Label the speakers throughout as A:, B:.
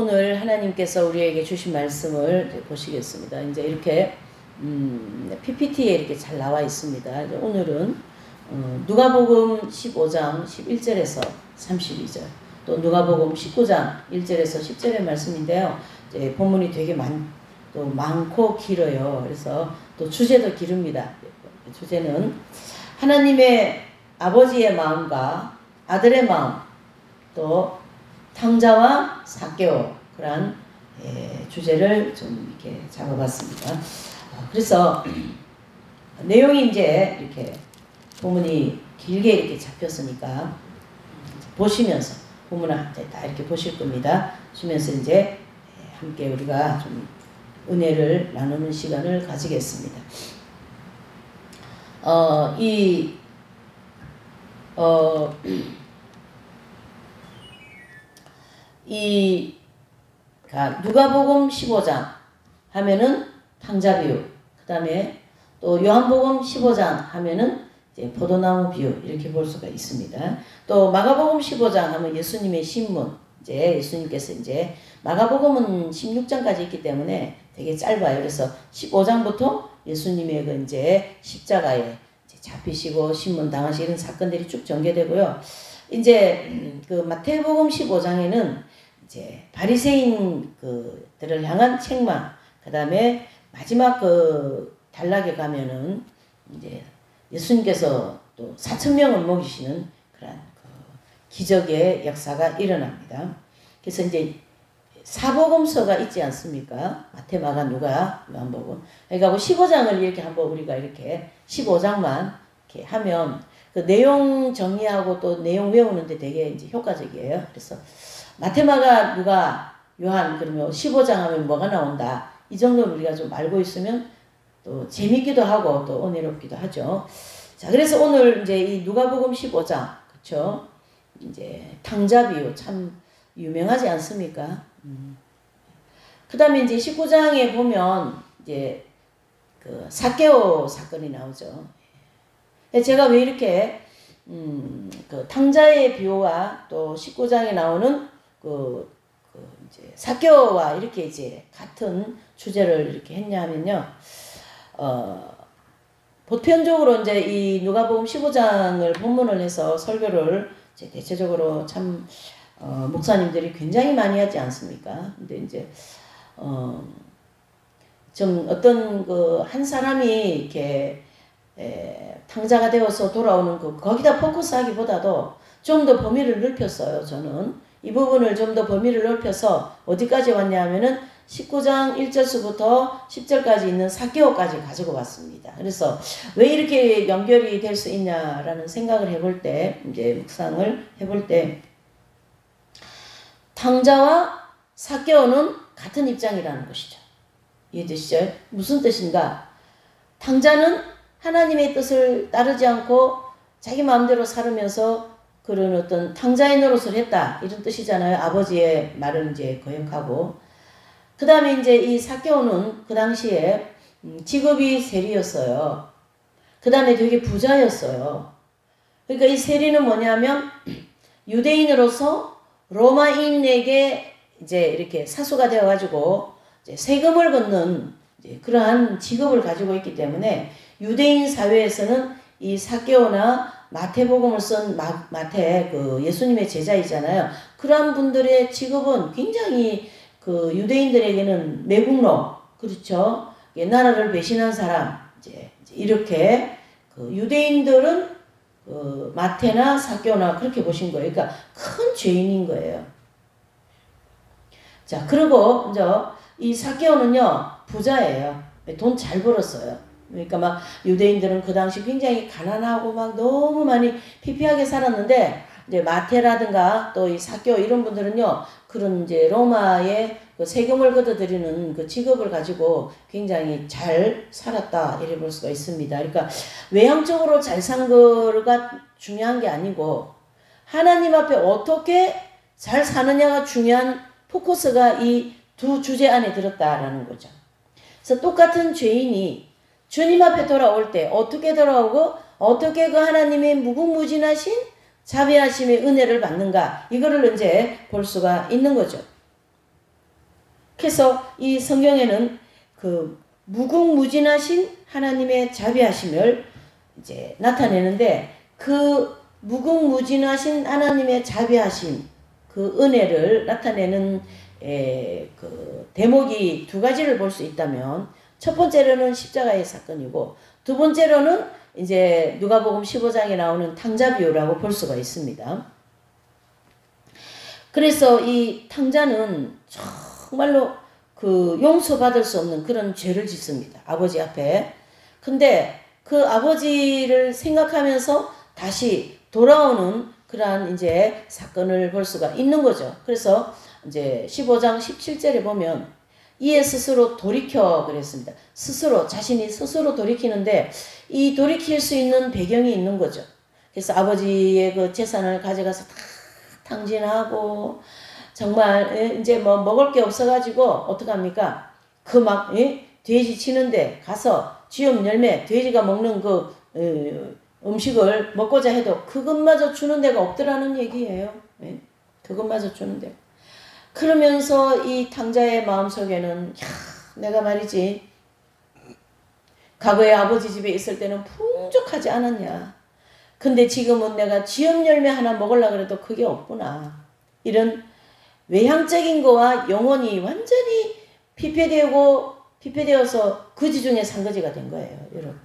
A: 오늘 하나님께서 우리에게 주신 말씀을 보시겠습니다. 이제 이렇게 PPT에 이렇게 잘 나와 있습니다. 오늘은 누가복음 15장 11절에서 32절, 또 누가복음 19장 1절에서 10절의 말씀인데요. 이제 본문이 되게 또 많고 길어요. 그래서 또 주제도 기릅니다. 주제는 하나님의 아버지의 마음과 아들의 마음, 또 탕자와 삭개오, 그런 주제를 좀 이렇게 잡아봤습니다. 그래서 내용이 이제 이렇게 본문이 길게 이렇게 잡혔으니까 보시면서 본문을 다 이렇게 보실 겁니다. 보시면서 이제 함께 우리가 좀 은혜를 나누는 시간을 가지겠습니다. 누가복음 15장 하면은 탕자 비유, 그 다음에 또 요한복음 15장 하면은 이제 포도나무 비유, 이렇게 볼 수가 있습니다. 또 마가복음 15장 하면 예수님의 신문, 이제 예수님께서 이제 마가복음은 16장까지 있기 때문에 되게 짧아요. 그래서 15장부터 예수님의 그 이제 십자가에 이제 잡히시고 신문 당하시는 이런 사건들이 쭉 전개되고요. 이제 그 마태복음 15장에는 이제 바리새인 그들을 향한 책망, 그 다음에 마지막 그 단락에 가면은 이제 예수님께서 또 4,000명을 먹이시는 그런 그 기적의 역사가 일어납니다. 그래서 이제 사복음서가 있지 않습니까? 마태, 마가, 누가, 요한복음. 그러니까 15장을 이렇게 한번 우리가 이렇게 15장만 이렇게 하면 그 내용 정리하고 또 내용 외우는데 되게 이제 효과적이에요. 그래서 마태, 마가, 누가, 요한, 그러면 15장 하면 뭐가 나온다, 이 정도는 우리가 좀 알고 있으면 또 재밌기도 하고 또 은혜롭기도 하죠. 자, 그래서 오늘 이제 이 누가복음 15장, 그쵸? 이제 탕자 비유 참 유명하지 않습니까? 그 다음에 이제 19장에 보면 이제 그 삭개오 사건이 나오죠. 제가 왜 이렇게 그 탕자의 비유와 또 19장에 나오는 이제 삭개오와 이렇게 이제 같은 주제를 이렇게 했냐면요. 보편적으로 이제 이 누가복음 15장을 본문을 해서 설교를 이제 대체적으로 참 목사님들이 굉장히 많이 하지 않습니까? 근데 이제 좀 어떤 그 한 사람이 이렇게 탕자가 되어서 돌아오는 거기다 포커스하기보다도 좀 더 범위를 넓혔어요. 저는 이 부분을 좀 더 범위를 넓혀서 어디까지 왔냐 하면은 19장 1절부터 10절까지 있는 삭개오까지 가지고 왔습니다. 그래서 왜 이렇게 연결이 될 수 있냐라는 생각을 해볼 때, 이제 묵상을 해볼 때, 탕자와 삭개오는 같은 입장이라는 것이죠. 이해되시죠? 무슨 뜻인가? 탕자는 하나님의 뜻을 따르지 않고 자기 마음대로 살으면서 그런 어떤 탕자의 노릇을 했다, 이런 뜻이잖아요. 아버지의 말을 이제 거역하고. 그 다음에 이제 이 삭개오는 그 당시에 직업이 세리였어요. 그 다음에 되게 부자였어요. 그러니까 이 세리는 뭐냐면 유대인으로서 로마인에게 이제 이렇게 사수가 되어가지고 이제 세금을 걷는 이제 그러한 직업을 가지고 있기 때문에 유대인 사회에서는 이 삭개오나 마태복음을 쓴 마태, 그 예수님의 제자이잖아요. 그러한 분들의 직업은 굉장히 그 유대인들에게는 매국노, 그렇죠? 나라를 배신한 사람, 이제 이렇게 그 유대인들은 그 마태나 삭개오나 그렇게 보신 거예요. 그러니까 큰 죄인인 거예요. 자, 그리고 이제 이 삭개오는요 부자예요. 돈 잘 벌었어요. 그러니까 막 유대인들은 그 당시 굉장히 가난하고 막 너무 많이 피폐하게 살았는데, 이제 마태라든가 또 이 삭개오 이런 분들은요 그런 이제 로마의 그 세금을 걷어들이는 그 직업을 가지고 굉장히 잘 살았다, 이래 볼 수가 있습니다. 그러니까 외향적으로 잘 산 거가 중요한 게 아니고 하나님 앞에 어떻게 잘 사느냐가 중요한 포커스가 이 두 주제 안에 들었다라는 거죠. 그래서 똑같은 죄인이 주님 앞에 돌아올 때 어떻게 돌아오고 어떻게 그 하나님의 무궁무진하신 자비하심의 은혜를 받는가, 이거를 이제 볼 수가 있는 거죠. 그래서 이 성경에는 그 무궁무진하신 하나님의 자비하심을 이제 나타내는데, 그 무궁무진하신 하나님의 자비하심, 그 은혜를 나타내는 그 대목이 두 가지를 볼 수 있다면, 첫 번째로는 십자가의 사건이고, 두 번째로는 이제 누가복음 15장에 나오는 탕자비유라고 볼 수가 있습니다. 그래서 이 탕자는 정말로 그 용서받을 수 없는 그런 죄를 짓습니다. 아버지 앞에. 근데 그 아버지를 생각하면서 다시 돌아오는 그러한 이제 사건을 볼 수가 있는 거죠. 그래서 이제 15장 17절에 보면 이에 스스로 돌이켜 그랬습니다. 스스로, 자신이 스스로 돌이키는데, 이 돌이킬 수 있는 배경이 있는 거죠. 그래서 아버지의 그 재산을 가져가서 다 탕진하고, 정말 이제 뭐 먹을 게 없어가지고 어떡합니까? 그 막 돼지 치는데 가서 쥐염 열매, 돼지가 먹는 그 음식을 먹고자 해도 그것마저 주는 데가 없더라는 얘기예요. 그것마저 주는 데. 그러면서 이 탕자의 마음속에는, 내가 말이지 과거에 아버지 집에 있을 때는 풍족하지 않았냐. 근데 지금은 내가 쥐염 열매 하나 먹으려고 해도 그게 없구나. 이런 외향적인 거와 영혼이 완전히 피폐되어서 거지 중에 산거지가 된 거예요, 여러분.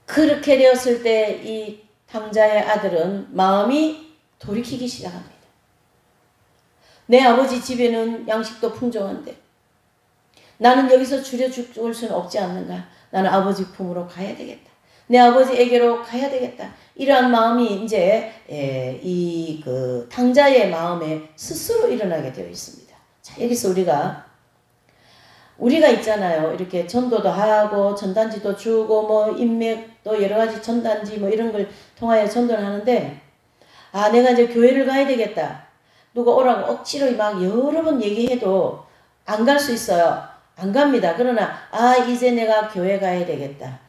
A: 그렇게 되었을 때 이 탕자의 아들은 마음이 돌이키기 시작합니다. 내 아버지 집에는 양식도 풍족한데 나는 여기서 줄여 죽을 수는 없지 않는가. 나는 아버지 품으로 가야 되겠다. 내 아버지에게로 가야 되겠다. 이러한 마음이 이제 이 그 탕자의 마음에 스스로 일어나게 되어 있습니다. 자, 여기서 우리가 있잖아요. 이렇게 전도도 하고 전단지도 주고 뭐 인맥도 여러 가지 전단지 뭐 이런 걸 통하여 전도를 하는데, 아, 내가 이제 교회를 가야 되겠다. 누가 오라고 억지로 막 여러 번 얘기해도 안 갈 수 있어요. 안 갑니다. 그러나 이제 내가 교회 가야 되겠다.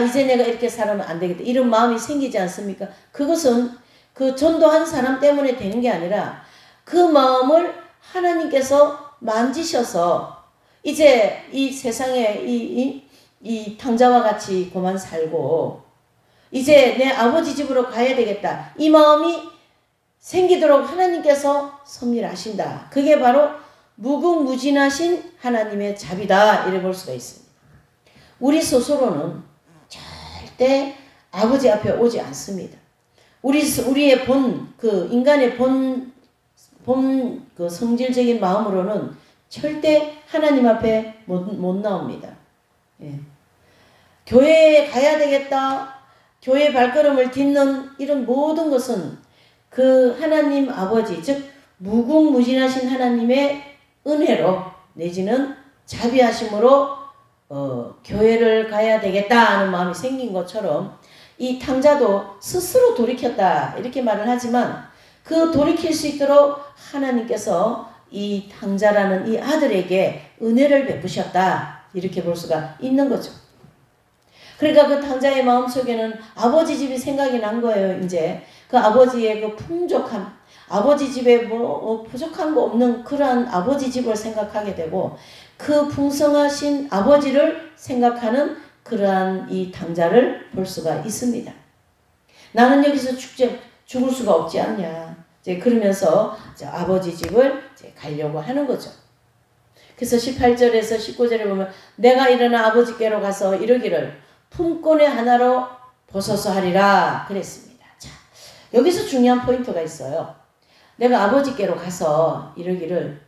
A: 이제 내가 이렇게 살아면 안 되겠다. 이런 마음이 생기지 않습니까? 그것은 그 전도한 사람 때문에 되는 게 아니라 그 마음을 하나님께서 만지셔서 이제 이 세상에 이 탕자와 같이 그만 살고 이제 내 아버지 집으로 가야 되겠다. 이 마음이 생기도록 하나님께서 섭리하신다. 그게 바로 무궁무진하신 하나님의 자비다. 이래 볼 수가 있습니다. 우리 스스로는 절대 아버지 앞에 오지 않습니다. 우리의 인간의 그 성질적인 마음으로는 절대 하나님 앞에 못 나옵니다. 교회에 가야 되겠다. 교회 발걸음을 딛는 이런 모든 것은 그 하나님 아버지, 즉 무궁무진하신 하나님의 은혜로 내지는 자비하심으로 교회를 가야 되겠다 하는 마음이 생긴 것처럼 이 탕자도 스스로 돌이켰다 이렇게 말을 하지만, 그 돌이킬 수 있도록 하나님께서 이 탕자라는 이 아들에게 은혜를 베푸셨다 이렇게 볼 수가 있는 거죠. 그러니까 그 탕자의 마음속에는 아버지 집이 생각이 난 거예요. 이제 그 아버지의 그 풍족함, 아버지 집에 뭐 부족한 거 없는 그러한 아버지 집을 생각하게 되고, 그 풍성하신 아버지를 생각하는 그러한 이 탕자를 볼 수가 있습니다. 나는 여기서 죽을 수가 없지 않냐. 이제 그러면서 이제 아버지 집을 이제 가려고 하는 거죠. 그래서 18절에서 19절에 보면 내가 일어나 아버지께로 가서 이르기를 품꾼의 하나로 보소서 하리라 그랬습니다. 자, 여기서 중요한 포인트가 있어요. 내가 아버지께로 가서 이르기를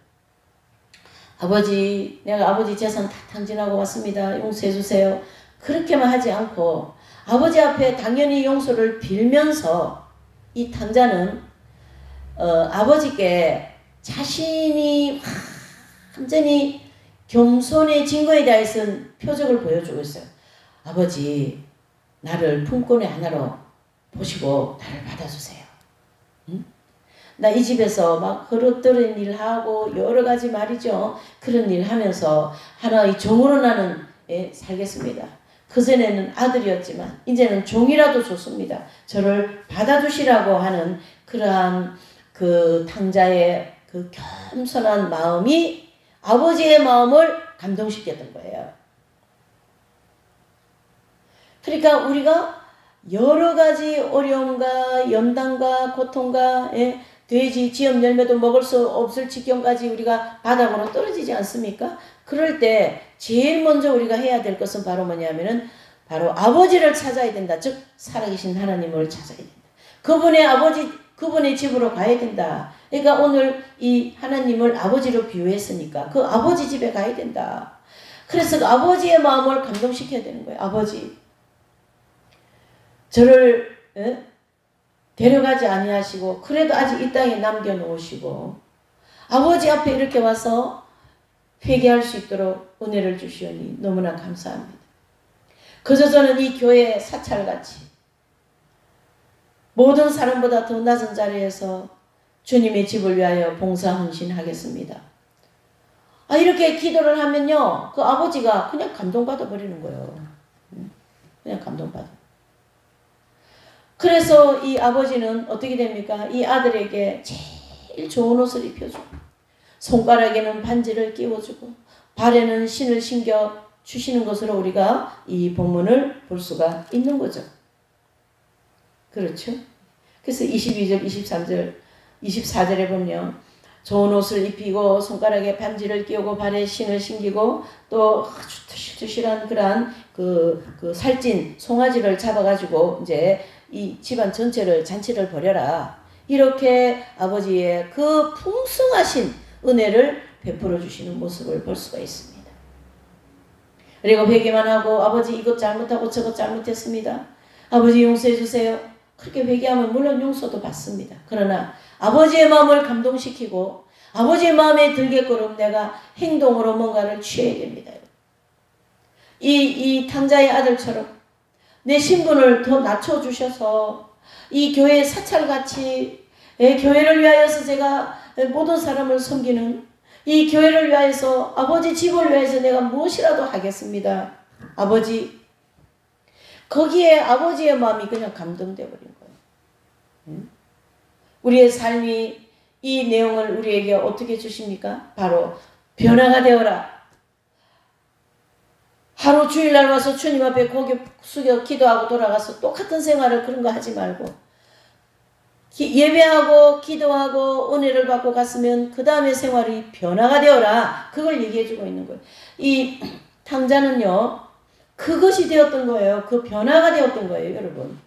A: 아버지, 내가 아버지 재산 다 탕진하고 왔습니다. 용서해 주세요. 그렇게만 하지 않고 아버지 앞에 당연히 용서를 빌면서 이 탕자는 아버지께 자신이 완전히 겸손해진 거에 대해서는 표적을 보여주고 있어요. 아버지, 나를 품꾼의 하나로 보시고 나를 받아주세요. 응? 나 이 집에서 막 그릇들은 일하고 여러 가지 말이죠. 그런 일 하면서 하나의 종으로 나는 살겠습니다. 그전에는 아들이었지만 이제는 종이라도 좋습니다. 저를 받아주시라고 하는 그러한 그 탕자의 그 겸손한 마음이 아버지의 마음을 감동시켰던 거예요. 그러니까 우리가 여러 가지 어려움과 연단과 고통과 돼지 지엄 열매도 먹을 수 없을 지경까지 우리가 바닥으로 떨어지지 않습니까? 그럴 때 제일 먼저 우리가 해야 될 것은 바로 뭐냐면은 바로 아버지를 찾아야 된다. 즉 살아계신 하나님을 찾아야 된다. 그분의 아버지, 그분의 집으로 가야 된다. 그러니까 오늘 이 하나님을 아버지로 비유했으니까 그 아버지 집에 가야 된다. 그래서 그 아버지의 마음을 감동시켜야 되는 거예요. 아버지, 저를 데려가지 아니하시고 그래도 아직 이 땅에 남겨놓으시고 아버지 앞에 이렇게 와서 회개할 수 있도록 은혜를 주시오니 너무나 감사합니다. 그저 저는 이 교회의 사찰같이 모든 사람보다 더 낮은 자리에서 주님의 집을 위하여 봉사 헌신하겠습니다. 이렇게 기도를 하면요, 그 아버지가 그냥 감동받아 버리는 거예요. 그냥 감동받아. 그래서 이 아버지는 어떻게 됩니까? 이 아들에게 제일 좋은 옷을 입혀주고 손가락에는 반지를 끼워주고 발에는 신을 신겨 주시는 것으로 우리가 이 본문을 볼 수가 있는 거죠. 그렇죠? 그래서 22절, 23절, 24절에 보면 좋은 옷을 입히고 손가락에 반지를 끼우고 발에 신을 신기고 또 아주 투실투실한 그러한 그 살찐 송아지를 잡아가지고 이제 이 집안 전체를 잔치를 벌여라. 이렇게 아버지의 그 풍성하신 은혜를 베풀어 주시는 모습을 볼 수가 있습니다. 그리고 회개만 하고 아버지 이것 잘못하고 저것 잘못했습니다. 아버지 용서해 주세요. 그렇게 회개하면 물론 용서도 받습니다. 그러나 아버지의 마음을 감동시키고 아버지의 마음에 들게끔 내가 행동으로 뭔가를 취해야 됩니다. 이 탕자의 아들처럼 내 신분을 더 낮춰주셔서 이 교회의 사찰같이 교회를 위하여서 제가 모든 사람을 섬기는 이 교회를 위하여서 아버지 집을 위하여서 내가 무엇이라도 하겠습니다. 아버지, 거기에 아버지의 마음이 그냥 감동되어 버린 거예요. 우리의 삶이 이 내용을 우리에게 어떻게 주십니까? 바로 변화가 되어라. 하루 주일날 와서 주님 앞에 고개 숙여 기도하고 돌아가서 똑같은 생활을 그런 거 하지 말고 예배하고 기도하고 은혜를 받고 갔으면 그 다음에 생활이 변화가 되어라. 그걸 얘기해 주고 있는 거예요. 이 탕자는요, 그것이 되었던 거예요. 그 변화가 되었던 거예요, 여러분.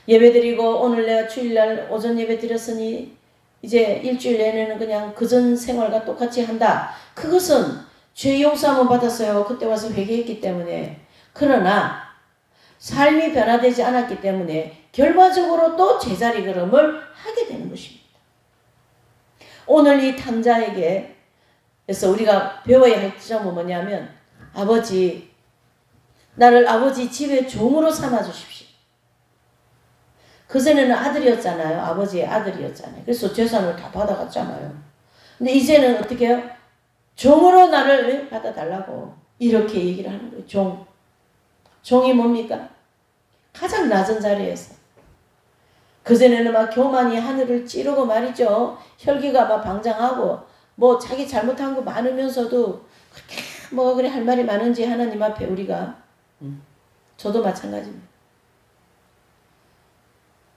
A: 예배 드리고 오늘 내가 주일날 오전 예배 드렸으니 이제 일주일 내내는 그냥 그전 생활과 똑같이 한다. 그것은 죄 용서함을 받았어요. 그때 와서 회개했기 때문에. 그러나 삶이 변화되지 않았기 때문에 결과적으로 또 제자리 걸음을 하게 되는 것입니다. 오늘 이 탕자에게 그래서 우리가 배워야 할 점은 뭐냐면 아버지, 나를 아버지 집의 종으로 삼아 주십시오. 그전에는 아들이었잖아요. 아버지의 아들이었잖아요. 그래서 재산을 다 받아갔잖아요. 근데 이제는 어떻게 해요? 종으로 나를 받아달라고 이렇게 얘기를 하는 거예요. 종. 종이 뭡니까? 가장 낮은 자리에서. 그전에는 막 교만이 하늘을 찌르고 말이죠. 혈기가 막 방장하고 뭐 자기 잘못한 거 많으면서도 그렇게 뭐 그래 할 말이 많은지 하나님 앞에 우리가 저도 마찬가지입니다.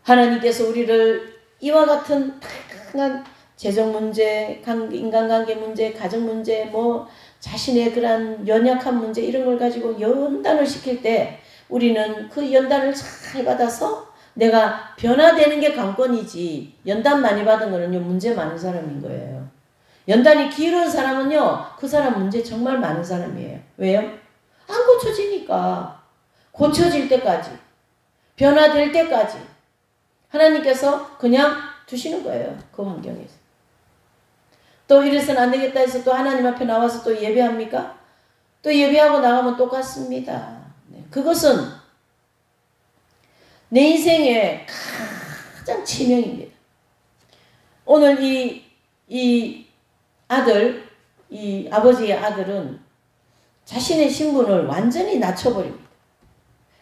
A: 하나님께서 우리를 이와 같은 다양한 재정 문제, 인간관계 문제, 가정 문제, 뭐 자신의 그런 연약한 문제 이런 걸 가지고 연단을 시킬 때 우리는 그 연단을 잘 받아서 내가 변화되는 게 관건이지 연단 많이 받은 거는요 문제 많은 사람인 거예요. 연단이 길은 사람은요 그 사람 문제 정말 많은 사람이에요. 왜요? 안 고쳐지니까. 고쳐질 때까지 변화될 때까지 하나님께서 그냥 두시는 거예요. 그 환경에서. 또 이래서는 안 되겠다 해서 또 하나님 앞에 나와서 또 예배합니까? 또 예배하고 나가면 똑같습니다. 네. 그것은 내 인생의 가장 치명입니다. 오늘 이 아들, 이 아버지의 아들은 자신의 신분을 완전히 낮춰버립니다.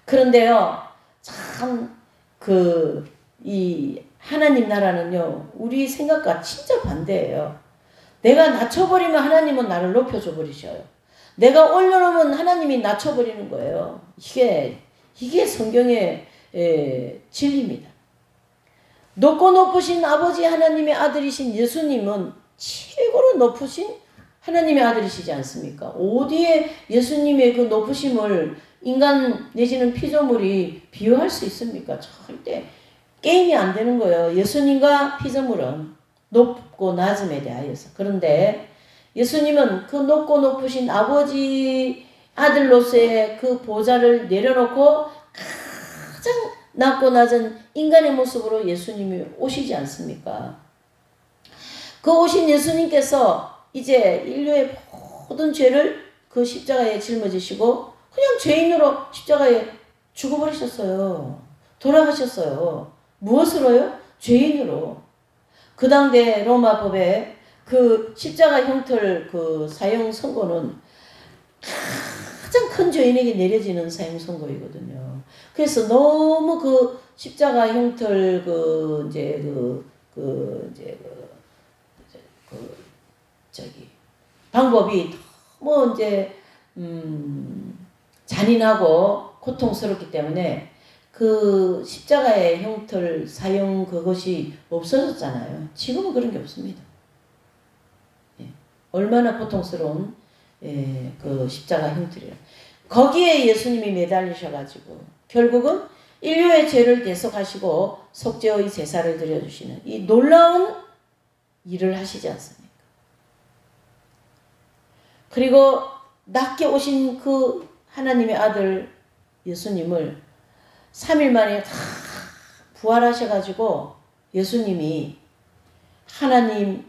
A: 그런데요, 참, 이 하나님 나라는요, 우리 생각과 진짜 반대예요. 내가 낮춰버리면 하나님은 나를 높여줘 버리셔요. 내가 올려놓으면 하나님이 낮춰버리는 거예요. 이게 성경의 진리입니다. 높고 높으신 아버지 하나님의 아들이신 예수님은 최고로 높으신 하나님의 아들이시지 않습니까? 어디에 예수님의 그 높으심을 인간 내지는 피조물이 비유할 수 있습니까? 절대 게임이 안 되는 거예요. 예수님과 피조물은 높고 낮음에 대하여서. 그런데 예수님은 그 높고 높으신 아버지 아들로서의 그 보좌를 내려놓고 가장 낮고 낮은 인간의 모습으로 예수님이 오시지 않습니까? 그 오신 예수님께서 이제 인류의 모든 죄를 그 십자가에 짊어지시고 그냥 죄인으로 십자가에 죽어버리셨어요. 돌아가셨어요. 무엇으로요? 죄인으로. 그 당대 로마법에 그 십자가 형틀 그 사형 선고는 가장 큰 죄인에게 내려지는 사형 선고이거든요. 그래서 너무 그 십자가 형틀 방법이 너무 이제 잔인하고 고통스럽기 때문에 그 십자가의 형틀 사형 그것이 없어졌잖아요. 지금은 그런 게 없습니다. 얼마나 고통스러운 그 십자가 형틀이에요. 거기에 예수님이 매달리셔가지고 결국은 인류의 죄를 대속하시고 속죄의 제사를 드려주시는 이 놀라운 일을 하시지 않습니까? 그리고 낮게 오신 그 하나님의 아들 예수님을 3일 만에 다 부활하셔가지고 예수님이 하나님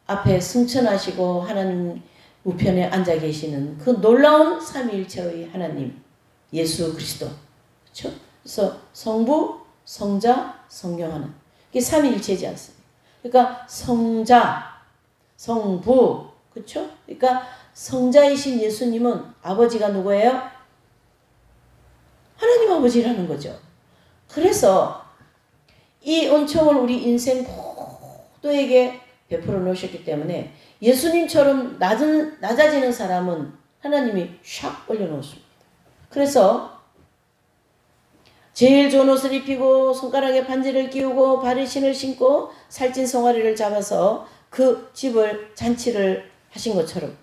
A: 앞에 승천하시고 하나님 우편에 앉아 계시는 그 놀라운 삼위일체의 하나님 예수 그리스도. 그렇죠? 그래서 성부, 성자, 성령 하나. 이게 삼위일체지 않습니까? 그러니까 성자, 성부, 그렇죠? 그러니까 성자이신 예수님은 아버지가 누구예요? 하나님 아버지라는 거죠. 그래서 이 은총을 우리 인생 모두에게 베풀어 놓으셨기 때문에 예수님처럼 낮아지는 사람은 하나님이 샥 올려놓습니다. 그래서 제일 좋은 옷을 입히고 손가락에 반지를 끼우고 발에 신을 신고 살찐 송아리를 잡아서 그 집을 잔치를 하신 것처럼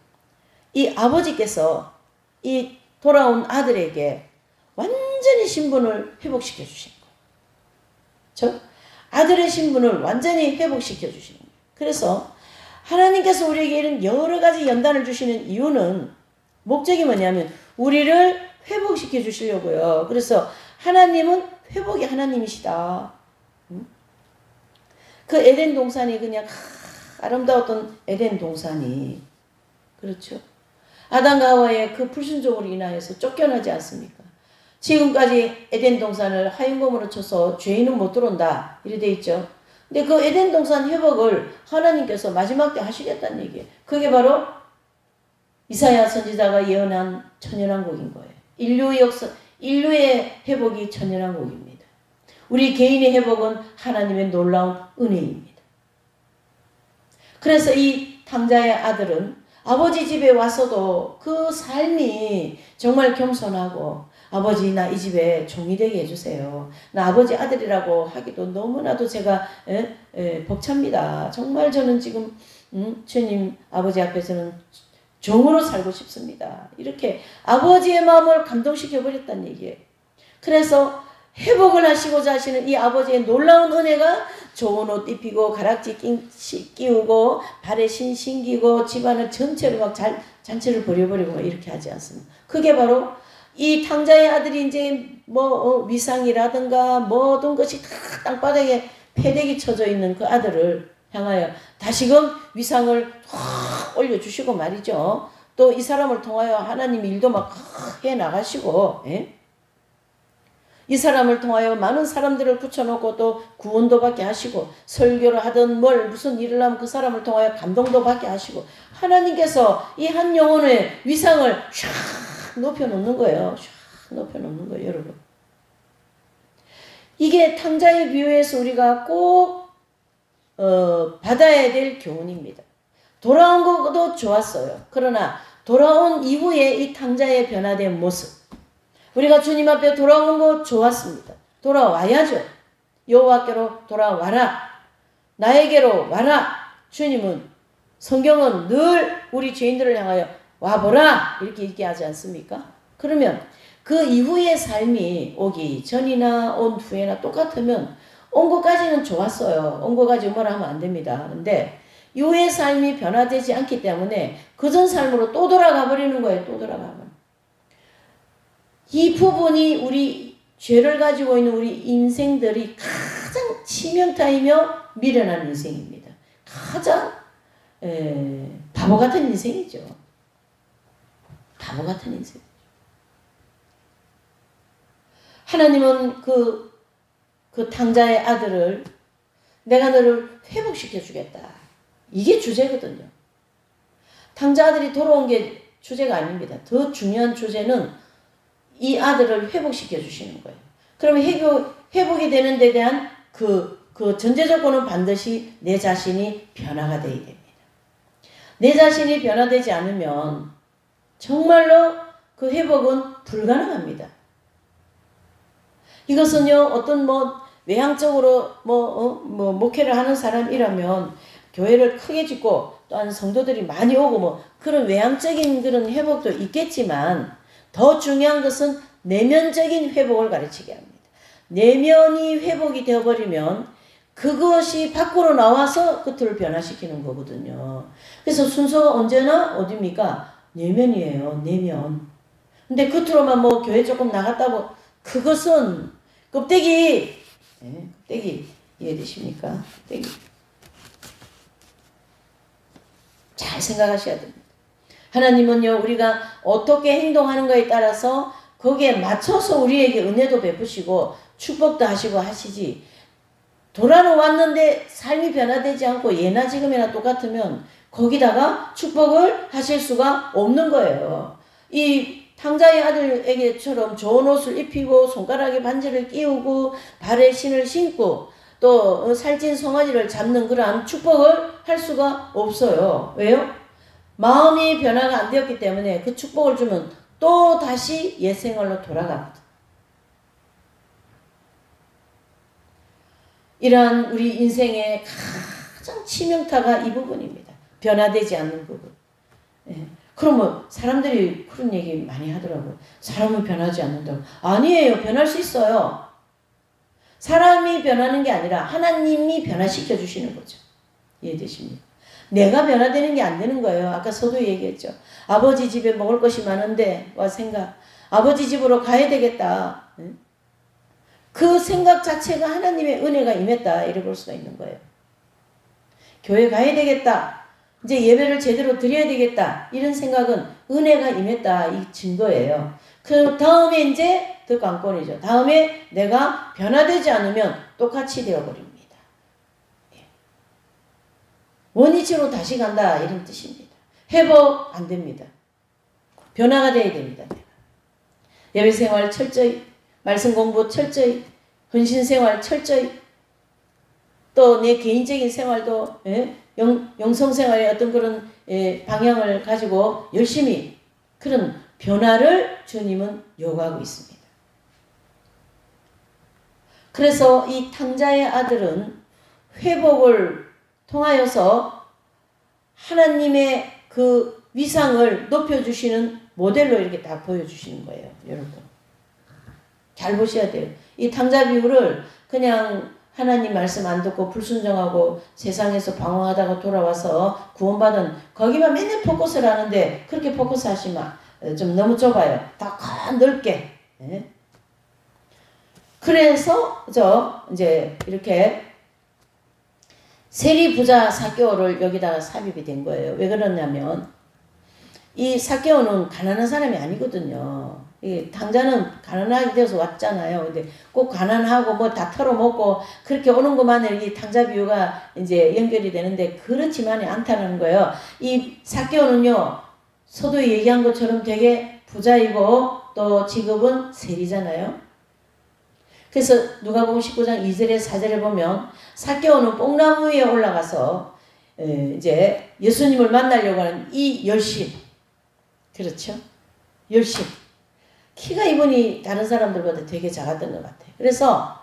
A: 이 아버지께서 이 돌아온 아들에게 완전히 신분을 회복시켜 주신 거예요. 아들의 신분을 완전히 회복시켜 주시는 거예요. 그래서 하나님께서 우리에게 이런 여러 가지 연단을 주시는 이유는 목적이 뭐냐면 우리를 회복시켜 주시려고요. 그래서 하나님은 회복의 하나님이시다. 그 에덴 동산이 그냥 아름다웠던 에덴 동산이 그렇죠. 아담과 하와의 그 불순종으로 인하여서 쫓겨나지 않습니까? 지금까지 에덴 동산을 하인검으로 쳐서 죄인은 못 들어온다 이래 돼 있죠. 근데 그 에덴 동산 회복을 하나님께서 마지막 때 하시겠다는 얘기예요. 그게 바로 이사야 선지자가 예언한 천연왕국인 거예요. 인류의 회복이 천연왕국입니다. 우리 개인의 회복은 하나님의 놀라운 은혜입니다. 그래서 이 탕자의 아들은 아버지 집에 와서도 그 삶이 정말 겸손하고 아버지 나 이 집에 종이 되게 해주세요. 나 아버지 아들이라고 하기도 너무나도 제가 벅찹니다. 정말 저는 지금 주님 아버지 앞에서는 종으로 살고 싶습니다. 이렇게 아버지의 마음을 감동시켜버렸다는 얘기예요. 그래서 회복을 하시고자 하시는 이 아버지의 놀라운 은혜가 좋은 옷 입히고 가락지 끼우고 발에 신 신기고 집안을 전체로 막 잔치를 벌여버리고 막 이렇게 하지 않습니다. 그게 바로 이 탕자의 아들이 이제 위상이라든가 모든 것이 다 땅바닥에 패대기 쳐져 있는 그 아들을 향하여 다시금 위상을 확 올려주시고 말이죠. 또 이 사람을 통하여 하나님 일도 막 해나가시고 이 사람을 통하여 많은 사람들을 붙여놓고 또 구원도 받게 하시고 설교를 하든 무슨 일을 하면 그 사람을 통하여 감동도 받게 하시고 하나님께서 이 한 영혼의 위상을 샥 높여놓는 거예요. 샥 높여놓는 거예요, 여러분. 이게 탕자의 비유에서 우리가 꼭 받아야 될 교훈입니다. 돌아온 것도 좋았어요. 그러나 돌아온 이후에 이 탕자의 변화된 모습, 우리가 주님 앞에 돌아온 거 좋았습니다. 돌아와야죠. 여호와께로 돌아와라. 나에게로 와라. 주님은, 성경은 늘 우리 죄인들을 향하여 와보라 이렇게 얘기하지 않습니까? 그러면 그 이후의 삶이 오기 전이나 온 후에나 똑같으면 온 것까지는 좋았어요. 온 것까지 뭐라 하면 안 됩니다. 근데 이후의 삶이 변화되지 않기 때문에 그전 삶으로 또 돌아가 버리는 거예요. 또 돌아가 버리는. 이 부분이 우리 죄를 가지고 있는 우리 인생들이 가장 치명타이며 미련한 인생입니다. 가장 바보 같은 인생이죠. 바보 같은 인생. 하나님은 그 탕자의 아들을 내가 너를 회복시켜 주겠다. 이게 주제거든요. 탕자 아들이 돌아온 게 주제가 아닙니다. 더 중요한 주제는 이 아들을 회복시켜 주시는 거예요. 그러면 회복이 되는 데 대한 그 전제 조건은 반드시 내 자신이 변화가 되어야 됩니다. 내 자신이 변화되지 않으면 정말로 그 회복은 불가능합니다. 이것은요, 어떤 외향적으로 목회를 하는 사람이라면 교회를 크게 짓고 또한 성도들이 많이 오고 그런 외향적인 그런 회복도 있겠지만 더 중요한 것은 내면적인 회복을 가르치게 합니다. 내면이 회복이 되어버리면 그것이 밖으로 나와서 겉을 변화시키는 거거든요. 그래서 순서가 언제나 어디입니까? 내면이에요. 내면. 근데 겉으로만 교회 조금 나갔다고 그것은 껍데기. 껍데기 이해되십니까? 껍데기. 잘 생각하셔야 됩니다. 하나님은요, 우리가 어떻게 행동하는가에 따라서 거기에 맞춰서 우리에게 은혜도 베푸시고 축복도 하시고 하시지, 돌아왔는데 삶이 변화되지 않고 예나 지금이나 똑같으면 거기다가 축복을 하실 수가 없는 거예요. 이 탕자의 아들에게처럼 좋은 옷을 입히고 손가락에 반지를 끼우고 발에 신을 신고 또 살찐 송아지를 잡는 그러한 축복을 할 수가 없어요. 왜요? 마음이 변화가 안 되었기 때문에 그 축복을 주면 또 다시 옛생활로 돌아갑니다. 이러한 우리 인생의 가장 치명타가 이 부분입니다. 변화되지 않는 부분. 그러면 사람들이 그런 얘기 많이 하더라고요. 사람은 변하지 않는다고. 아니에요. 변할 수 있어요. 사람이 변하는 게 아니라 하나님이 변화시켜 주시는 거죠. 이해되십니까? 내가 변화되는 게 안 되는 거예요. 아까 서도 얘기했죠. 아버지 집에 먹을 것이 많은데 와 생각. 아버지 집으로 가야 되겠다. 그 생각 자체가 하나님의 은혜가 임했다. 이래 볼 수가 있는 거예요. 교회 가야 되겠다. 이제 예배를 제대로 드려야 되겠다. 이런 생각은 은혜가 임했다. 이 증거예요. 그 다음에 이제 더 관건이죠. 다음에 내가 변화되지 않으면 똑같이 되어버립니다. 원위치로 다시 간다. 이런 뜻입니다. 회복 안 됩니다. 변화가 돼야 됩니다. 예배생활 철저히, 말씀 공부 철저히, 헌신생활 철저히, 또 내 개인적인 생활도 영성생활의 어떤 그런 방향을 가지고 열심히 그런 변화를 주님은 요구하고 있습니다. 그래서 이 탕자의 아들은 회복을 통하여서 하나님의 그 위상을 높여주시는 모델로 이렇게 딱 보여주시는 거예요. 여러분 잘 보셔야 돼요. 이 탕자 비유를 그냥 하나님 말씀 안 듣고 불순종하고 세상에서 방황하다가 돌아와서 구원받은 거기만 맨날 포커스를 하는데 그렇게 포커스 하시면 좀 너무 좁아요. 더 넓게. 그래서 이제 이렇게 세리 부자 삭개오를 여기다가 삽입이 된 거예요. 왜 그러냐면 이 삭개오는 가난한 사람이 아니거든요. 이 탕자는 가난하게 되어서 왔잖아요. 근데 꼭 가난하고 다 털어먹고 그렇게 오는 것만으로 이 탕자 비유가 이제 연결이 되는데 그렇지만이 않다는 거예요. 이 삭개오는요, 서도 얘기한 것처럼 되게 부자이고 또 직업은 세리잖아요. 그래서 누가복음 19장 2절에 4절에 보면 삭개오는 뽕나무 위에 올라가서 이제 예수님을 만나려고 하는 이 열심, 그렇죠? 열심. 키가 이분이 다른 사람들보다 되게 작았던 것 같아요. 그래서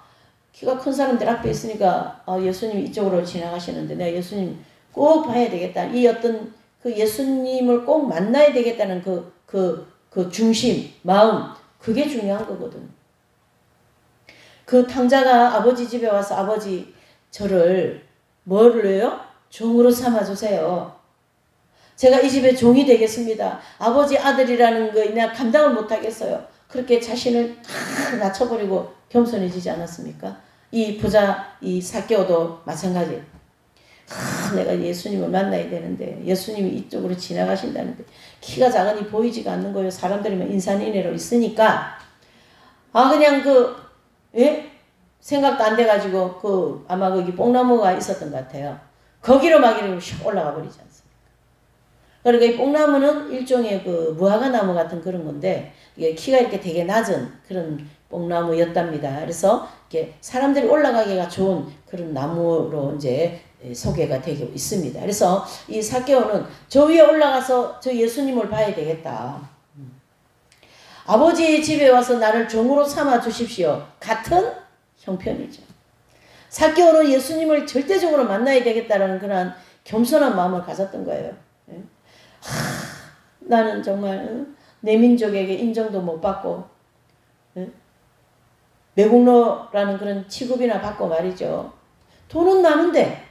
A: 키가 큰 사람들 앞에 있으니까 예수님이 이쪽으로 지나가시는데 내가 예수님 꼭 봐야 되겠다. 이 어떤 그 예수님을 꼭 만나야 되겠다는 그 중심, 마음, 그게 중요한 거거든. 그 탕자가 아버지 집에 와서 아버지 저를 뭐를요? 종으로 삼아주세요. 제가 이 집의 종이 되겠습니다. 아버지 아들이라는 거 내가 감당을 못하겠어요. 그렇게 자신을 다 낮춰버리고 겸손해지지 않았습니까? 이 부자 이 삭개오도 마찬가지. 내가 예수님을 만나야 되는데 예수님이 이쪽으로 지나가신다는데 키가 작으니 보이지가 않는 거예요. 사람들이 인산인해로 있으니까 그냥 생각도 안 돼가지고 아마 거기 뽕나무가 있었던 것 같아요. 거기로 막 이렇게 슉 올라가 버리지 않습니까? 그러니까 이 뽕나무는 일종의 무화과 나무 같은 그런 건데 이게 키가 이렇게 되게 낮은 그런 뽕나무였답니다. 그래서 이렇게 사람들이 올라가기가 좋은 그런 나무로 이제 소개가 되고 있습니다. 그래서 이 삭개오는 저 위에 올라가서 저 예수님을 봐야 되겠다. 아버지의 집에 와서 나를 종으로 삼아 주십시오. 같은 형편이죠. 삭개오는 예수님을 절대적으로 만나야 되겠다라는 그런 겸손한 마음을 가졌던 거예요. 나는 정말 내 민족에게 인정도 못 받고 매국노라는 그런 취급이나 받고 말이죠. 돈은 나는데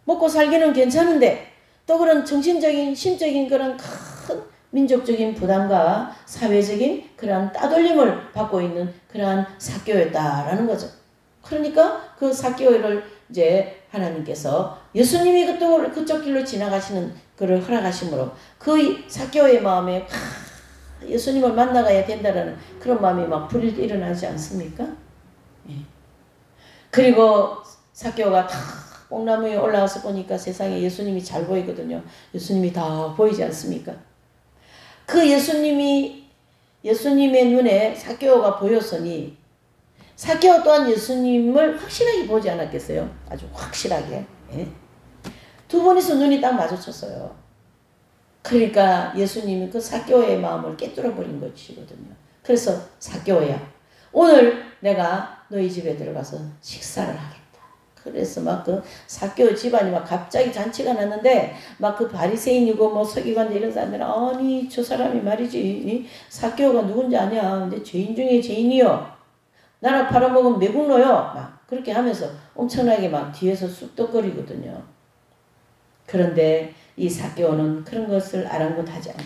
A: 먹고 살기는 괜찮은데 또 그런 정신적인 심적인 그런 큰 민족적인 부담과 사회적인 그러한 따돌림을 받고 있는 그러한 삭개오였다라는 거죠. 그러니까 그 삭개오를 이제 하나님께서 예수님이 그쪽 길로 지나가시는 그를 허락하심으로 그 삭개오의 마음에 예수님을 만나가야 된다라는 그런 마음이 막 불이 일어나지 않습니까? 예. 그리고 삭개오가 다 뽕나무 위에 올라와서 보니까 세상에 예수님이 잘 보이거든요. 예수님이 다 보이지 않습니까? 그 예수님의 눈에 삭개오가 보였으니 삭개오 또한 예수님을 확실하게 보지 않았겠어요? 아주 확실하게. 예? 두 분이서 눈이 딱 마주쳤어요. 그러니까 예수님이 그 삭개오의 마음을 깨뚫어 버린 것이거든요. 그래서 삭개오야, 오늘 내가 너희 집에 들어가서 식사를 하겠다. 그래서 막 삭개오 집안이 막 갑자기 잔치가 났는데 막 바리새인이고 서기관들 이런 사람들은 아니 저 사람이 말이지 삭개오가 누군지 아냐? 근데 죄인 중에 죄인이요. 나라 팔아먹은 매국노요. 막 그렇게 하면서 엄청나게 막 뒤에서 쑥덕거리거든요. 그런데 이 삭개오는 그런 것을 아랑곳하지 않고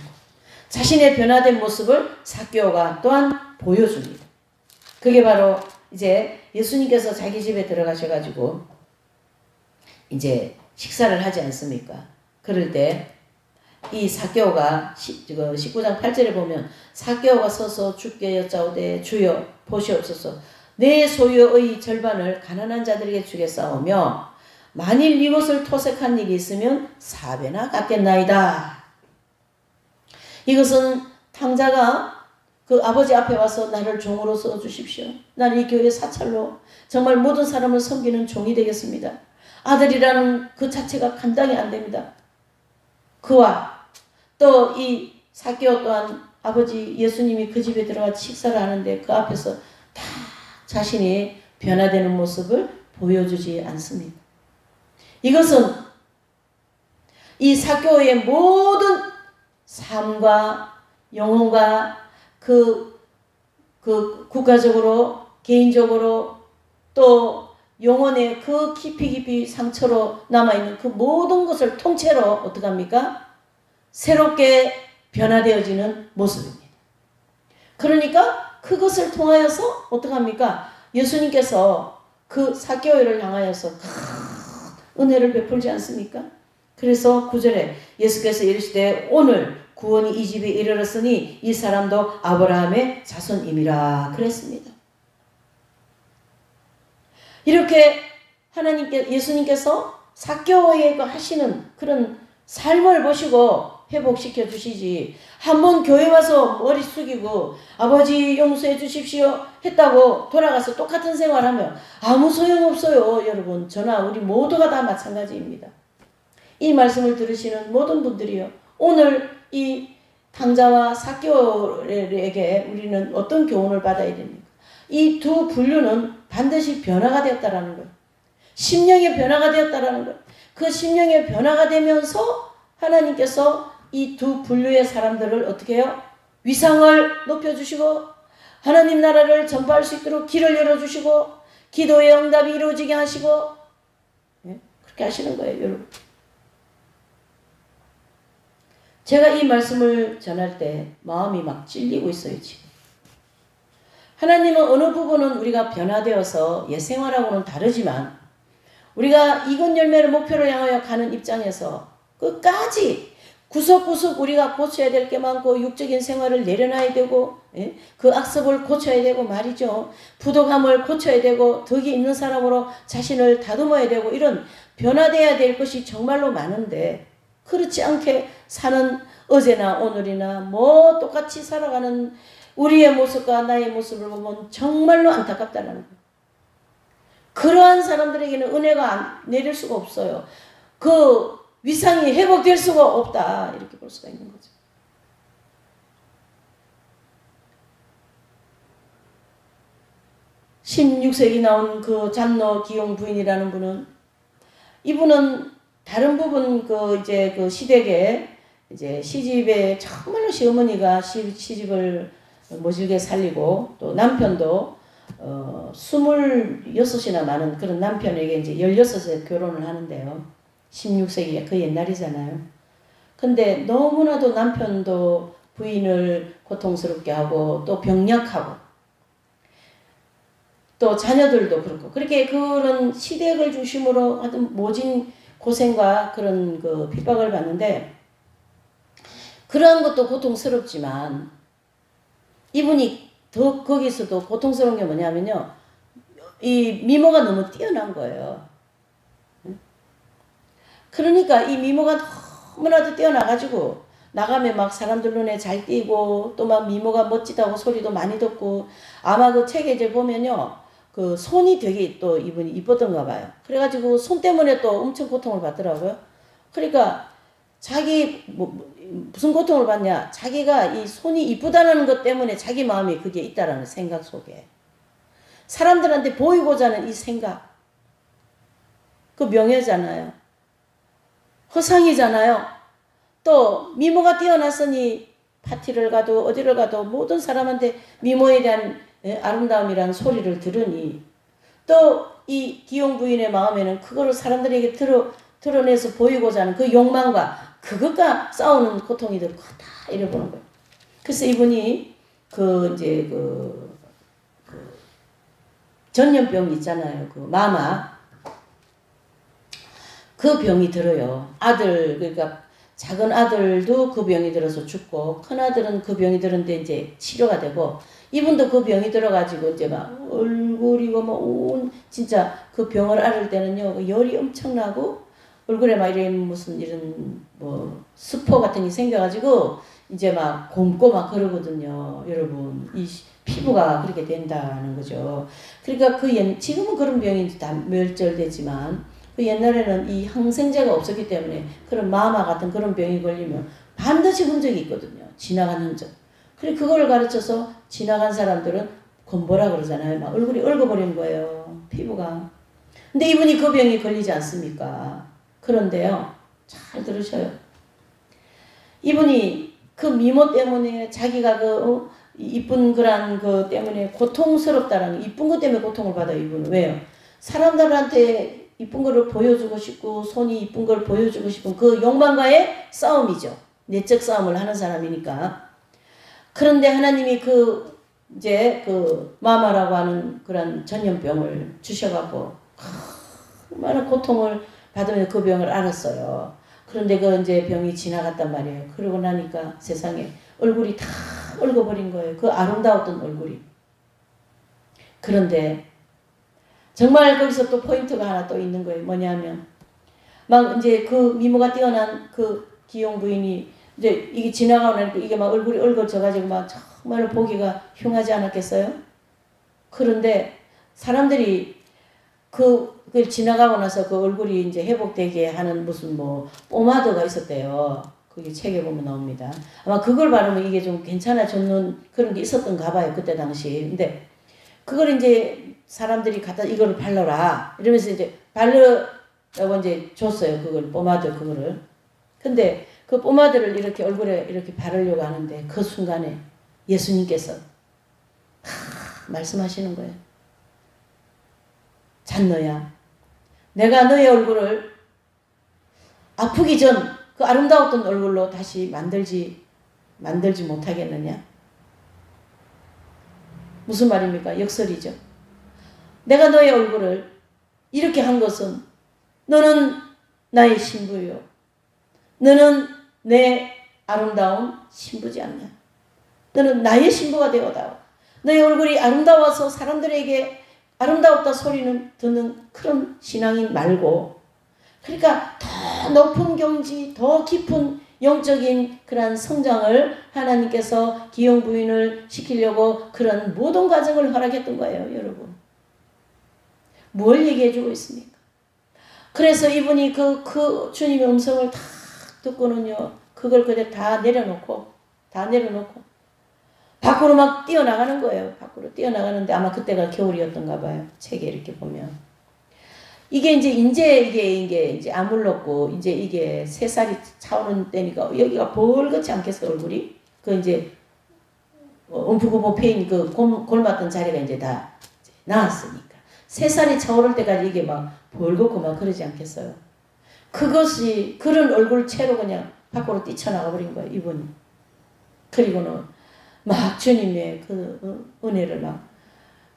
A: 자신의 변화된 모습을 삭개오가 또한 보여줍니다. 그게 바로 이제 예수님께서 자기 집에 들어가셔가지고 이제 식사를 하지 않습니까? 그럴 때 이 삭개오가 19장 8절에 보면 삭개오가 서서 주께 여짜오되 주여 보시옵소서 내 소유의 절반을 가난한 자들에게 주겠사오며 만일 이것을 토색한 일이 있으면 4배나 갚겠나이다. 이것은 탕자가 그 아버지 앞에 와서 나를 종으로 써주십시오. 나는 이 교회 사찰로 정말 모든 사람을 섬기는 종이 되겠습니다. 아들이라는 그 자체가 감당이 안 됩니다. 그와 또 이 삭개오 또한 아버지 예수님이 그 집에 들어가 식사를 하는데 그 앞에서 다 자신이 변화되는 모습을 보여주지 않습니다. 이것은 이 삭개오의 모든 삶과 영혼과 국가적으로 개인적으로 또 영혼의 그 깊이 상처로 남아있는 그 모든 것을 통째로 어떻게 합니까? 새롭게 변화되어지는 모습입니다. 그러니까 그것을 통하여서 어떻게 합니까? 예수님께서 그 삭개오를 향하여서 큰 은혜를 베풀지 않습니까? 그래서 9절에 예수께서 이르시되 오늘 구원이 이 집에 이르렀으니 이 사람도 아브라함의 자손임이라 그랬습니다. 이렇게 예수님께서 삭개오에게 하시는 그런 삶을 보시고 회복시켜 주시지. 한번 교회 와서 머리 숙이고 아버지 용서해 주십시오 했다고 돌아가서 똑같은 생활하면 아무 소용없어요. 여러분, 저나 우리 모두가 다 마찬가지입니다. 이 말씀을 들으시는 모든 분들이요, 오늘 이 탕자와 삭개오에게 우리는 어떤 교훈을 받아야 됩니까? 이 두 분류는 반드시 변화가 되었다라는 거예요. 심령의 변화가 되었다라는 거예요. 그 심령의 변화가 되면서 하나님께서 이 두 분류의 사람들을 어떻게 해요? 위상을 높여주시고 하나님 나라를 전파할 수 있도록 길을 열어주시고 기도의 응답이 이루어지게 하시고, 예? 그렇게 하시는 거예요, 여러분. 제가 이 말씀을 전할 때 마음이 막 찔리고 있어요, 지금. 하나님은 어느 부분은 우리가 변화되어서 옛 생활하고는 다르지만 우리가 이건 열매를 목표로 향하여 가는 입장에서 끝까지 구석구석 우리가 고쳐야 될 게 많고 육적인 생활을 내려놔야 되고, 예? 그 악습을 고쳐야 되고 말이죠. 부도감을 고쳐야 되고 덕이 있는 사람으로 자신을 다듬어야 되고 이런 변화돼야 될 것이 정말로 많은데 그렇지 않게 사는 어제나 오늘이나 뭐 똑같이 살아가는 우리의 모습과 나의 모습을 보면 정말로 안타깝다는 거예요. 그러한 사람들에게는 은혜가 내릴 수가 없어요. 그 위상이 회복될 수가 없다, 이렇게 볼 수가 있는 거죠. (16세기) 나온 그 잔노 기용 부인이라는 분은, 이분은 다른 부분 이제 그 시댁에 이제 시집에 정말로 시어머니가 시집을 모질게 살리고 또 남편도 26이나 많은 그런 남편에게 이제 16에 결혼을 하는데요. 16세기 그 옛날이잖아요. 근데 너무나도 남편도 부인을 고통스럽게 하고 또 병약하고 또 자녀들도 그렇고 그렇게 그런 시댁을 중심으로 하여튼 모진 고생과 그런 그 핍박을 받는데, 그런 것도 고통스럽지만 이분이 더 거기서도 고통스러운 게 뭐냐면요, 이 미모가 너무 뛰어난 거예요. 그러니까 이 미모가 너무나도 뛰어나가지고 나가면 막 사람들 눈에 잘 띄고 또 막 미모가 멋지다고 소리도 많이 듣고, 아마 그 책에 이제 보면요, 그 손이 되게 또 이분이 이뻤던가 봐요. 그래가지고 손 때문에 또 엄청 고통을 받더라고요. 그러니까 자기 무슨 고통을 받냐, 자기가 이 손이 이쁘다는 것 때문에 자기 마음에 그게 있다라는 생각 속에 사람들한테 보이고자 하는 이 생각, 그 명예잖아요. 허상이잖아요. 또 미모가 뛰어났으니 파티를 가도 어디를 가도 모든 사람한테 미모에 대한 아름다움이라는 소리를 들으니 또 이 기용 부인의 마음에는 그거를 사람들에게 드러내서 보이고자 하는 그 욕망과 그것과 싸우는 고통이 더 크다, 이래 보는 거예요. 그래서 이분이 이제 전염병 있잖아요. 그 마마. 그 병이 들어요. 아들, 그러니까 작은 아들도 그 병이 들어서 죽고 큰 아들은 그 병이 들었는데 이제 치료가 되고, 이분도 그 병이 들어가지고 이제 막 얼굴이 온 진짜 그 병을 앓을 때는요, 열이 엄청나고 얼굴에 막 이런 뭐 스포 같은 게 생겨가지고 이제 막 곰고 막 그러거든요. 여러분, 이 피부가 그렇게 된다는 거죠. 그러니까 지금은 그런 병이 다 멸절되지만 그 옛날에는 이 항생제가 없었기 때문에 그런 마마 같은 그런 병이 걸리면 반드시 흔적이 있거든요. 지나간 흔적. 그래 그거를 가르쳐서 지나간 사람들은 곰보라 그러잖아요. 막 얼굴이 얼어버린 거예요. 피부가. 근데 이분이 그 병이 걸리지 않습니까? 그런데요, 잘 들으셔요. 이분이 그 미모 때문에 자기가 이쁜 그런 거 때문에 고통스럽다라는, 이쁜 것 때문에 고통을 받아요. 이분은. 왜요? 사람들한테 이쁜 거를 보여주고 싶고 손이 이쁜 걸 보여주고 싶은 그 욕망과의 싸움이죠. 내적 싸움을 하는 사람이니까. 그런데 하나님이 이제 마마라고 하는 그런 전염병을 주셔갖고 얼마나 고통을 받으면서 그 병을 앓았어요. 그런데 이제 병이 지나갔단 말이에요. 그러고 나니까 세상에 얼굴이 다 얼어버린 거예요. 그 아름다웠던 얼굴이. 그런데 정말 거기서 또 포인트가 하나 또 있는 거예요. 뭐냐면 막 이제 그 미모가 뛰어난 그 기용 부인이 이제 이게 지나가고 나니까 이게 막 얼굴이 얼굴져가지고 막 정말로 보기가 흉하지 않았겠어요? 그런데 사람들이 그걸 지나가고 나서 그 얼굴이 이제 회복되게 하는 무슨 뭐 포마드가 있었대요. 그게 책에 보면 나옵니다. 아마 그걸 바르면 이게 좀 괜찮아졌는 그런 게 있었던가 봐요. 그때 당시. 근데 그걸 이제 사람들이 갖다 이거를 발라라 이러면서 이제 바르라고 이제 줬어요. 그걸 포마드 그거를. 근데 그 포마드를 이렇게 얼굴에 이렇게 바르려고 하는데 그 순간에 예수님께서 말씀하시는 거예요. 잔너야, 내가 너의 얼굴을 아프기 전 그 아름다웠던 얼굴로 다시 만들지 못하겠느냐? 무슨 말입니까? 역설이죠. 내가 너의 얼굴을 이렇게 한 것은 너는 나의 신부요. 너는 내 아름다운 신부지 않냐? 너는 나의 신부가 되어다오. 너의 얼굴이 아름다워서 사람들에게 아름다웠다 소리는 듣는 그런 신앙인 말고, 그러니까 더 높은 경지, 더 깊은 영적인 그런 성장을 하나님께서 기용부인을 시키려고 그런 모든 과정을 허락했던 거예요, 여러분. 뭘 얘기해 주고 있습니까? 그래서 이분이 그 주님의 음성을 다 듣고는요, 그걸 그대로 다 내려놓고 밖으로 막 뛰어나가는 거예요. 밖으로 뛰어나가는데 아마 그때가 겨울이었던가 봐요. 책에 이렇게 보면. 이게 이제 아물렀고, 이제 이게 3살이 차오른 때니까 여기가 벌겋지 않겠어요, 얼굴이? 그 이제, 움푹움푹 패인 그 골맞던 자리가 이제 다 나았으니까. 3살이 차오를 때까지 이게 막 벌겋고 막 그러지 않겠어요? 그것이, 그런 얼굴 채로 그냥 밖으로 뛰쳐나가 버린 거예요, 이분이. 그리고는 막 주님의 그 은혜를 막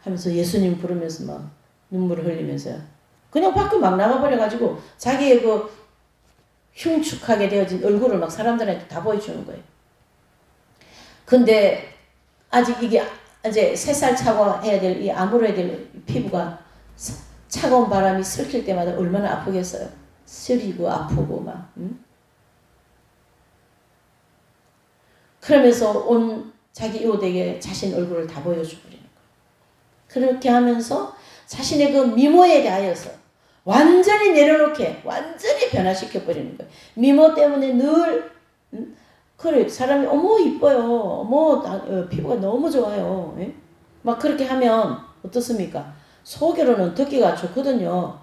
A: 하면서 예수님 부르면서 막 눈물을 흘리면서요. 그냥 밖에 막 나가버려가지고 자기의 그 흉측하게 되어진 얼굴을 막 사람들한테 다 보여주는 거예요. 근데 아직 이게 이제 3살 차고 해야 될, 이 아물어야 될 피부가 차가운 바람이 슬킬 때마다 얼마나 아프겠어요. 쓰리고 아프고 막. 그러면서 온 자기 이웃에게 자신 얼굴을 다 보여주버리는 거예요. 그렇게 하면서 자신의 그 미모에 대하여서 완전히 내려놓게 완전히 변화시켜버리는 거예요. 미모 때문에 늘 그래 사람이 어머 이뻐요. 어머 피부가 너무 좋아요. 예? 막 그렇게 하면 어떻습니까? 속으로는 듣기가 좋거든요.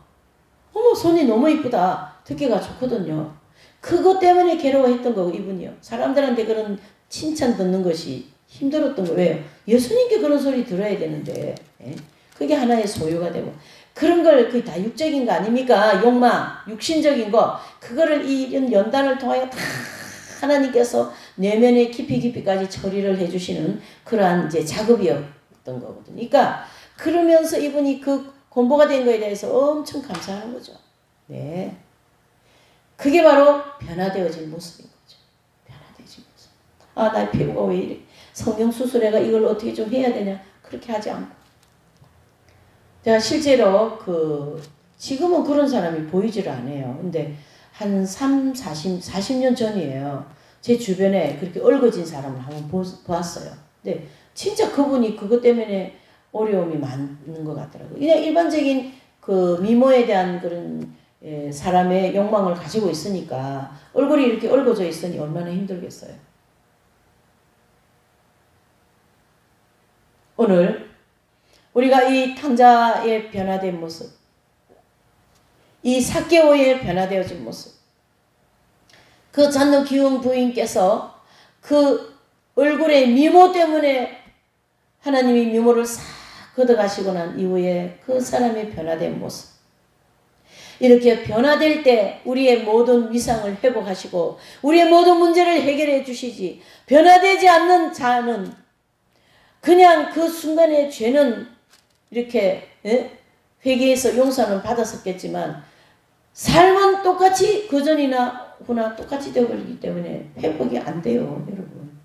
A: 어머 손이 너무 이쁘다. 듣기가 좋거든요. 그것 때문에 괴로워했던 거고 이분이요. 사람들한테 그런 칭찬 듣는 것이 힘들었던 거예요. 왜요? 예수님께 그런 소리 들어야 되는데 예? 그게 하나의 소유가 되고 그런 걸 그게 다 육적인 거 아닙니까? 욕망, 육신적인 거 그거를 이런 연단을 통하여 다 하나님께서 내면의 깊이까지 처리를 해주시는 그러한 이제 작업이었던 거거든요. 그러니까 그러면서 이분이 그 공부가 된 거에 대해서 엄청 감사하는 거죠. 네, 그게 바로 변화되어진 모습인 거죠. 변화되어진 모습. 아, 나 피부가 왜 이래? 성형 수술해가 이걸 어떻게 좀 해야 되냐? 그렇게 하지 않고. 제가 실제로 지금은 그런 사람이 보이지를 않아요. 근데 한 40년 전이에요. 제 주변에 그렇게 얼거진 사람을 한번 보았어요. 근데 진짜 그분이 그것 때문에 어려움이 많은 것 같더라고요. 그냥 일반적인 그 미모에 대한 그런 사람의 욕망을 가지고 있으니까 얼굴이 이렇게 얼거져 있으니 얼마나 힘들겠어요. 오늘 우리가 이 탕자의 변화된 모습, 이 삭개오의 변화되어진 모습, 그 잔노 기운 부인께서 그 얼굴의 미모 때문에 하나님이 미모를 싹 걷어가시고 난 이후에 그 사람의 변화된 모습, 이렇게 변화될 때 우리의 모든 위상을 회복하시고 우리의 모든 문제를 해결해 주시지, 변화되지 않는 자는 그냥 그 순간의 죄는 이렇게 회개해서 용서는 받았었겠지만 삶은 똑같이 그전이나 후나 똑같이 되어버리기 때문에 회복이 안 돼요, 여러분.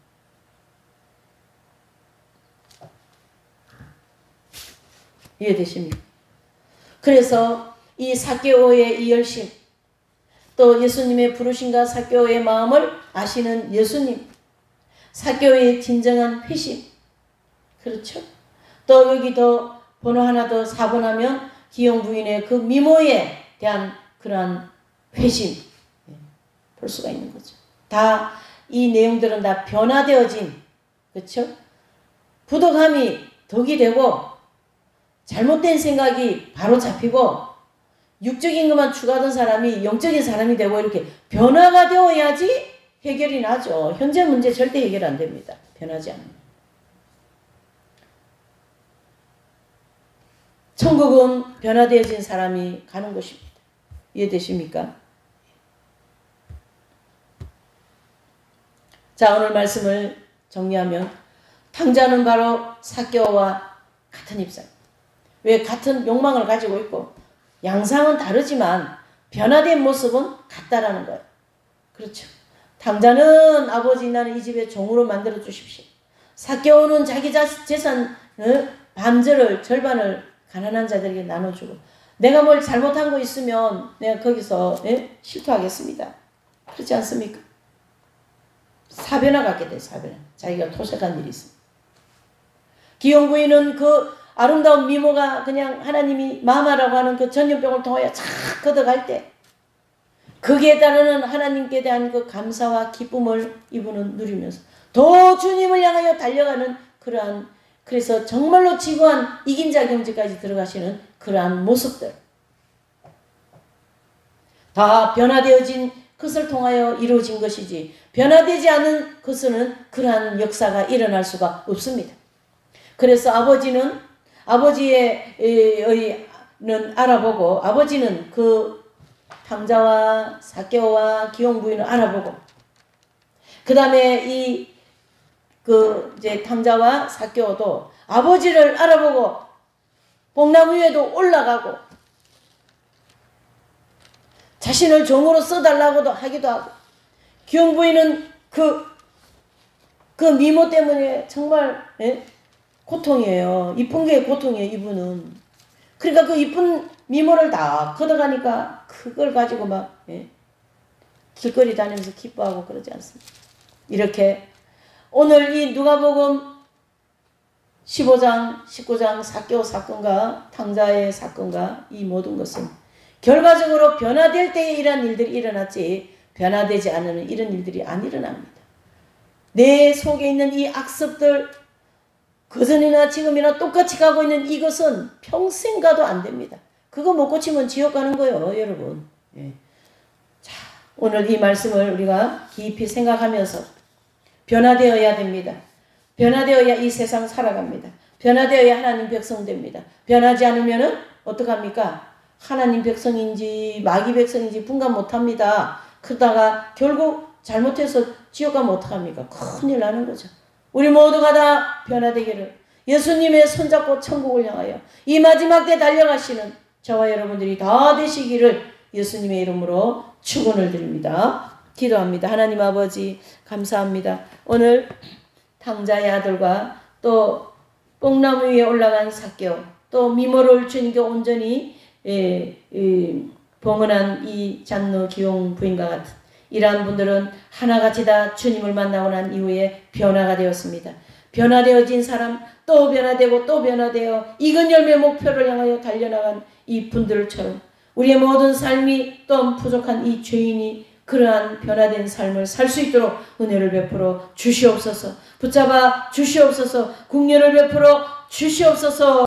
A: 이해되십니까? 그래서 이 삭개오의 이 열심, 또 예수님의 부르심과 삭개오의 마음을 아시는 예수님, 삭개오의 진정한 회심, 그렇죠? 또 여기 더 번호 하나 더 4번 하면 기용 부인의 그 미모에 대한 그러한 회심 볼 수가 있는 거죠. 다 이 내용들은 다 변화되어진, 그렇죠? 부덕함이 덕이 되고 잘못된 생각이 바로 잡히고 육적인 것만 추구하던 사람이 영적인 사람이 되고 이렇게 변화가 되어야지 해결이 나죠. 현재 문제 절대 해결 안 됩니다. 변하지 않으면. 천국은 변화되어진 사람이 가는 곳입니다. 이해되십니까? 자, 오늘 말씀을 정리하면 탕자는 바로 삭개오와 같은 입장. 왜 같은 욕망을 가지고 있고 양상은 다르지만 변화된 모습은 같다라는 거예요. 그렇죠. 탕자는 아버지 나는 이 집의 종으로 만들어 주십시오. 삭개오는 자기 재산을 반절을 절반을 가난한 자들에게 나눠주고 내가 뭘 잘못한 거 있으면 내가 거기서 실토하겠습니다. 그렇지 않습니까? 사변화 갖게 돼. 사변화. 자기가 토색한 일이 있습니다. 기용 부인은 그 아름다운 미모가 그냥 하나님이 마마라고 하는 그 전염병을 통하여 착 걷어갈 때 거기에 따르는 하나님께 대한 그 감사와 기쁨을 이분은 누리면서 더 주님을 향하여 달려가는 그러한, 그래서 정말로 지구한 이긴 자 경지까지 들어가시는 그러한 모습들 다 변화되어진 것을 통하여 이루어진 것이지 변화되지 않은 것은 그러한 역사가 일어날 수가 없습니다. 그래서 아버지는 알아보고 아버지는 그 탕자와 삭개오와 기용 부인을 알아보고 그 다음에 이제 탕자와 삭개오도 아버지를 알아보고 뽕나무 위에도 올라가고 자신을 종으로 써달라고도 하기도 하고 기용 부인은 그 미모 때문에 정말 고통이에요. 이쁜 게 고통이에요. 이분은. 그러니까 그 이쁜 미모를 다 걷어가니까 그걸 가지고 막 길거리 다니면서 기뻐하고 그러지 않습니다. 이렇게 오늘 이 누가복음 15장, 19장 삭개오 사건과 탕자의 사건과 이 모든 것은 결과적으로 변화될 때에 이런 일들이 일어났지 변화되지 않는 이런 일들이 안 일어납니다. 내 속에 있는 이 악습들 그전이나 지금이나 똑같이 가고 있는 이것은 평생 가도 안 됩니다. 그거 못 고치면 지옥 가는 거예요, 여러분. 자, 오늘 이 말씀을 우리가 깊이 생각하면서 변화되어야 됩니다. 변화되어야 이 세상 살아갑니다. 변화되어야 하나님 백성 됩니다. 변하지 않으면은 어떡합니까? 하나님 백성인지 마귀 백성인지 분간 못합니다. 그러다가 결국 잘못해서 지옥 가면 어떡합니까? 큰일 나는 거죠. 우리 모두가 다 변화되기를 예수님의 손잡고 천국을 향하여 이 마지막 때 달려가시는 저와 여러분들이 다 되시기를 예수님의 이름으로 축원을 드립니다. 기도합니다. 하나님 아버지 감사합니다. 오늘 탕자의 아들과 또 뽕나무 위에 올라간 삭개오 또 미모를 주님께 온전히 봉헌한 이 장로 기용 부인과 같은 이러한 분들은 하나같이 다 주님을 만나고 난 이후에 변화가 되었습니다. 변화되어진 사람 또 변화되고 또 변화되어 익은 열매 목표를 향하여 달려나간 이 분들처럼 우리의 모든 삶이 또 부족한 이 죄인이 그러한 변화된 삶을 살 수 있도록 은혜를 베풀어 주시옵소서. 붙잡아 주시옵소서. 국률을 베풀어 주시옵소서.